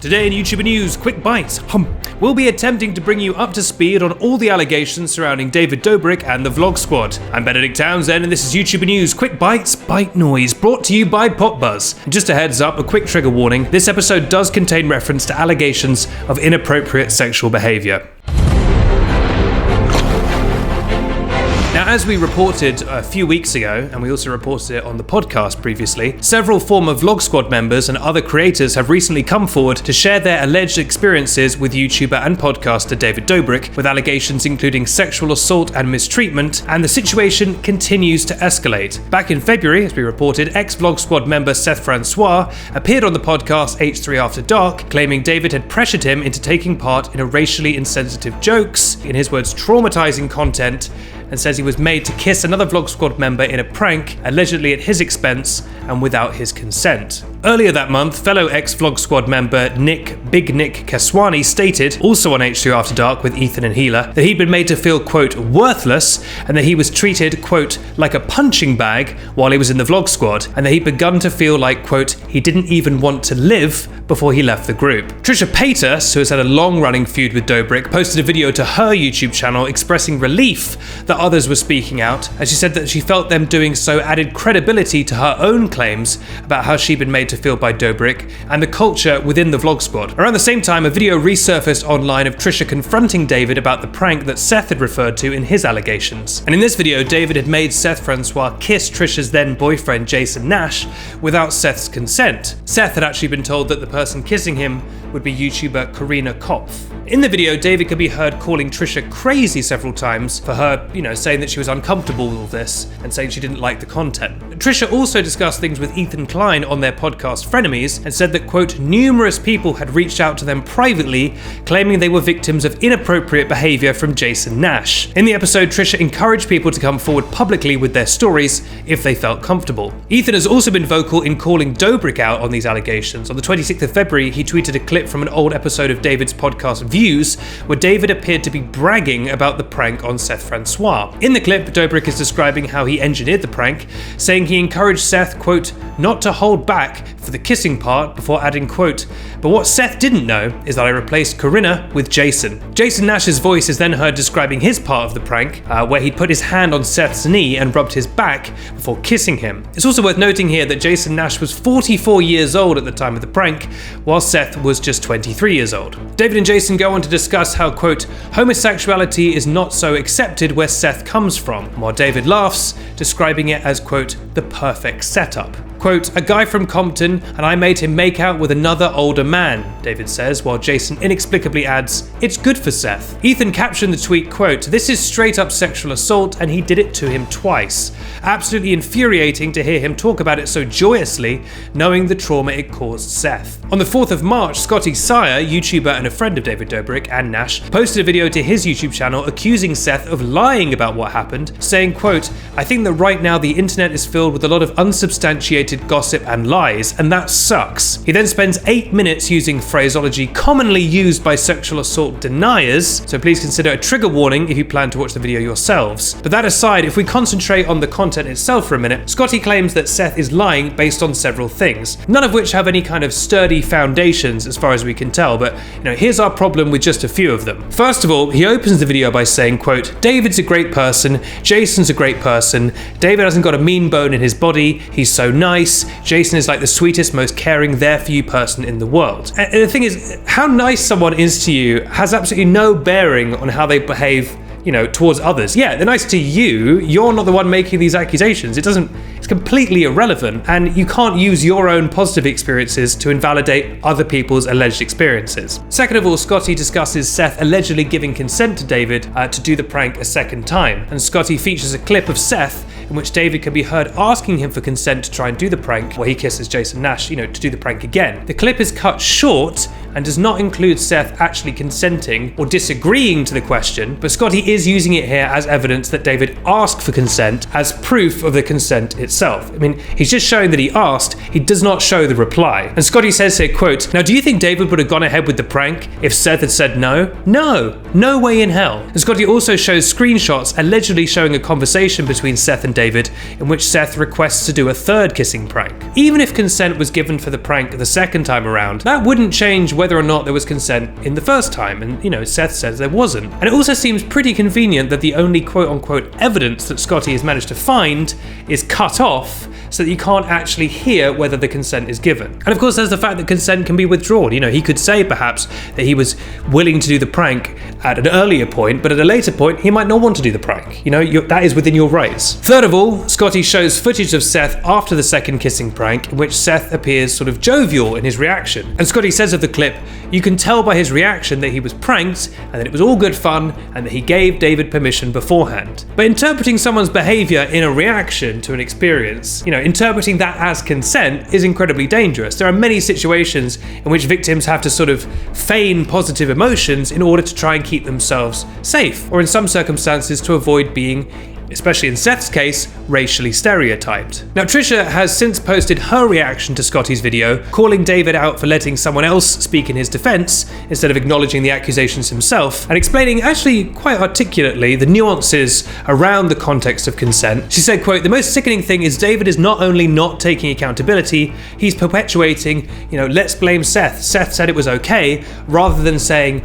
Today in YouTuber news, quick bites. We'll be attempting to bring you up to speed on all the allegations surrounding David Dobrik and the Vlog Squad. I'm Benedict Townsend and this is YouTuber news, quick bites, bite noise, brought to you by PopBuzz. And just a heads up, a quick trigger warning, this episode does contain reference to allegations of inappropriate sexual behaviour. Now, as we reported a few weeks ago, and we also reported it on the podcast previously, several former Vlog Squad members and other creators have recently come forward to share their alleged experiences with YouTuber and podcaster David Dobrik, with allegations including sexual assault and mistreatment, and the situation continues to escalate. Back in February, as we reported, ex-Vlog Squad member Seth Francois appeared on the podcast H3 After Dark, claiming David had pressured him into taking part in a racially insensitive jokes, in his words, traumatizing content, and says he was made to kiss another Vlog Squad member in a prank, allegedly at his expense and without his consent. Earlier that month, fellow ex-Vlog Squad member Big Nick Kaswani stated, also on H3 After Dark with Ethan and Healer, that he'd been made to feel, quote, worthless, and that he was treated, quote, like a punching bag while he was in the Vlog Squad, and that he'd begun to feel like, quote, he didn't even want to live before he left the group. Trisha Paytas, who has had a long-running feud with Dobrik, posted a video to her YouTube channel expressing relief that others were speaking out, and she said that she felt them doing so added credibility to her own claims about how she'd been made to feel by Dobrik and the culture within the Vlog Squad. Around the same time, a video resurfaced online of Trisha confronting David about the prank that Seth had referred to in his allegations. And in this video, David had made Seth Francois kiss Trisha's then boyfriend Jason Nash without Seth's consent. Seth had actually been told that the person kissing him would be YouTuber Karina Kopf. In the video, David could be heard calling Trisha crazy several times for her, saying that she was uncomfortable with all this and saying she didn't like the content. Trisha also discussed things with Ethan Klein on their podcast Frenemies and said that, quote, numerous people had reached out to them privately claiming they were victims of inappropriate behaviour from Jason Nash. In the episode, Trisha encouraged people to come forward publicly with their stories if they felt comfortable. Ethan has also been vocal in calling Dobrik out on these allegations. On the 26th of February, he tweeted a clip from an old episode of David's podcast Views, where David appeared to be bragging about the prank on Seth Francois. In the clip, Dobrik is describing how he engineered the prank, saying he encouraged Seth, quote, not to hold back for the kissing part, before adding, quote, but what Seth didn't know is that I replaced Karina with Jason. Jason Nash's voice is then heard describing his part of the prank, where he put his hand on Seth's knee and rubbed his back before kissing him. It's also worth noting here that Jason Nash was 44 years old at the time of the prank, while Seth was just 23 years old. David and Jason go on to discuss how, quote, homosexuality is not so accepted where Seth comes from, while David laughs, describing it as, quote, the perfect setup. Quote, a guy from Compton and I made him make out with another older man, David says, while Jason inexplicably adds, it's good for Seth. Ethan captioned the tweet, quote, this is straight up sexual assault and he did it to him twice. Absolutely infuriating to hear him talk about it so joyously, knowing the trauma it caused Seth. On the 4th of March, Scotty Sire, YouTuber and a friend of David Dobrik and Nash, posted a video to his YouTube channel accusing Seth of lying about what happened, saying, quote, I think that right now the internet is filled with a lot of unsubstantiated gossip and lies, and that sucks. He then spends 8 minutes using phraseology commonly used by sexual assault deniers, so please consider a trigger warning if you plan to watch the video yourselves. But that aside, if we concentrate on the content itself for a minute, Scotty claims that Seth is lying based on several things, none of which have any kind of sturdy foundations as far as we can tell, but here's our problem with just a few of them. First of all, he opens the video by saying, quote, David's a great person, Jason's a great person, David hasn't got a mean bone in his body, he's so nice, Jason is like the sweetest, most caring, there for you person in the world. And the thing is, how nice someone is to you has absolutely no bearing on how they behave, towards others. Yeah, they're nice to you, you're not the one making these accusations. It's completely irrelevant, and you can't use your own positive experiences to invalidate other people's alleged experiences. Second of all, Scotty discusses Seth allegedly giving consent to David to do the prank a second time, and Scotty features a clip of Seth in which David can be heard asking him for consent to try and do the prank, where he kisses Jason Nash, to do the prank again. The clip is cut short and does not include Seth actually consenting or disagreeing to the question, but Scotty is using it here as evidence that David asked for consent as proof of the consent itself. I mean, he's just showing that he asked, he does not show the reply. And Scotty says here, quote, now do you think David would have gone ahead with the prank if Seth had said no? No way in hell. And Scotty also shows screenshots allegedly showing a conversation between Seth and David in which Seth requests to do a third kissing prank. Even if consent was given for the prank the second time around, that wouldn't change whether or not there was consent in the first time, and Seth says there wasn't. And it also seems pretty convenient that the only quote-unquote evidence that Scotty has managed to find is cut off so that you can't actually hear whether the consent is given. And of course there's the fact that consent can be withdrawn. He could say perhaps that he was willing to do the prank at an earlier point, but at a later point he might not want to do the prank. That is within your rights. Third of all, Scotty shows footage of Seth after the second kissing prank in which Seth appears sort of jovial in his reaction. And Scotty says of the clip, you can tell by his reaction that he was pranked and that it was all good fun and that he gave David permission beforehand. But interpreting someone's behavior in a reaction to an experience, interpreting that as consent is incredibly dangerous. There are many situations in which victims have to sort of feign positive emotions in order to try and keep themselves safe, or in some circumstances to avoid being, especially in Seth's case, racially stereotyped. Now, Trisha has since posted her reaction to Scotty's video, calling David out for letting someone else speak in his defense instead of acknowledging the accusations himself, and explaining actually quite articulately the nuances around the context of consent. She said, quote, "The most sickening thing is David is not only not taking accountability, he's perpetuating, let's blame Seth. Seth said it was okay, rather than saying,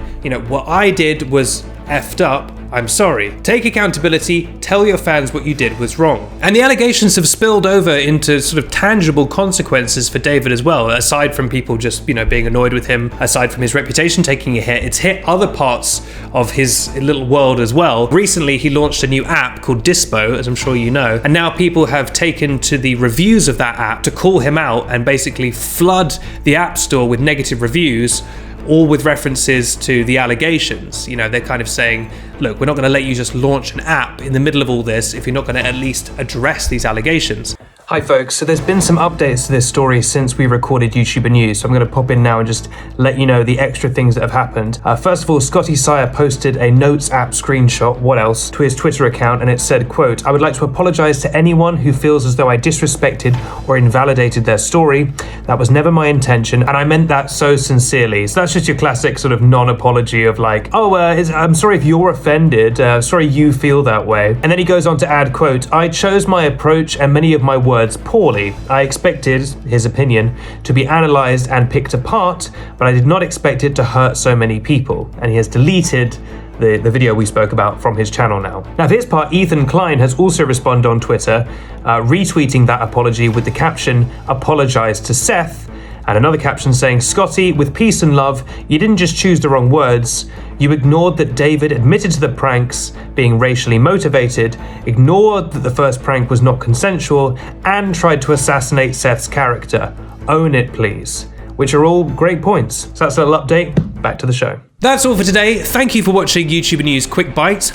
what I did was effed up. I'm sorry. Take accountability, tell your fans what you did was wrong." And the allegations have spilled over into sort of tangible consequences for David as well, aside from people just, being annoyed with him, aside from his reputation taking a hit, it's hit other parts of his little world as well. Recently, he launched a new app called Dispo, as I'm sure you know, and now people have taken to the reviews of that app to call him out and basically flood the App Store with negative reviews, all with references to the allegations. They're kind of saying, look, we're not going to let you just launch an app in the middle of all this if you're not going to at least address these allegations. Hi folks, so there's been some updates to this story since we recorded YouTuber news, so I'm going to pop in now and just let you know the extra things that have happened. First of all, Scotty Sire posted a Notes app screenshot, what else, to his Twitter account, and it said, quote, "I would like to apologize to anyone who feels as though I disrespected or invalidated their story. That was never my intention, and I meant that so sincerely." So that's just your classic sort of non-apology of like, I'm sorry if you're offended, sorry you feel that way. And then he goes on to add, quote, "I chose my approach and many of my words poorly. I expected," his opinion, "to be analysed and picked apart, but I did not expect it to hurt so many people." And he has deleted the video we spoke about from his channel now. Now, for his part, Ethan Klein has also responded on Twitter, retweeting that apology with the caption, "Apologise to Seth," and another caption saying, "Scotty, with peace and love, you didn't just choose the wrong words. You ignored that David admitted to the pranks being racially motivated, ignored that the first prank was not consensual, and tried to assassinate Seth's character. Own it, please." Which are all great points. So that's a little update. Back to the show. That's all for today. Thank you for watching YouTuber News Quick Bite.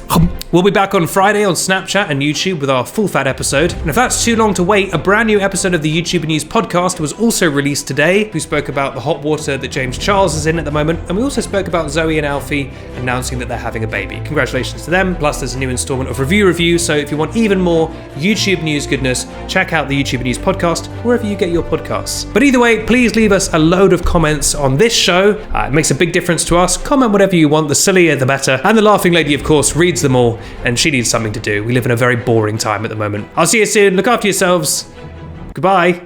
We'll be back on Friday on Snapchat and YouTube with our full fat episode. And if that's too long to wait, a brand new episode of the YouTuber News podcast was also released today. We spoke about the hot water that James Charles is in at the moment, and we also spoke about Zoe and Alfie announcing that they're having a baby. Congratulations to them. Plus there's a new installment of Review, so if you want even more YouTube news goodness, check out the YouTuber News podcast wherever you get your podcasts. But either way, please leave us a load of comments on this show. It makes a big difference to us. Comment whatever you want, the sillier the better. And the laughing lady, of course, reads them all, and she needs something to do. We live in a very boring time at the moment. I'll see you soon. Look after yourselves. Goodbye.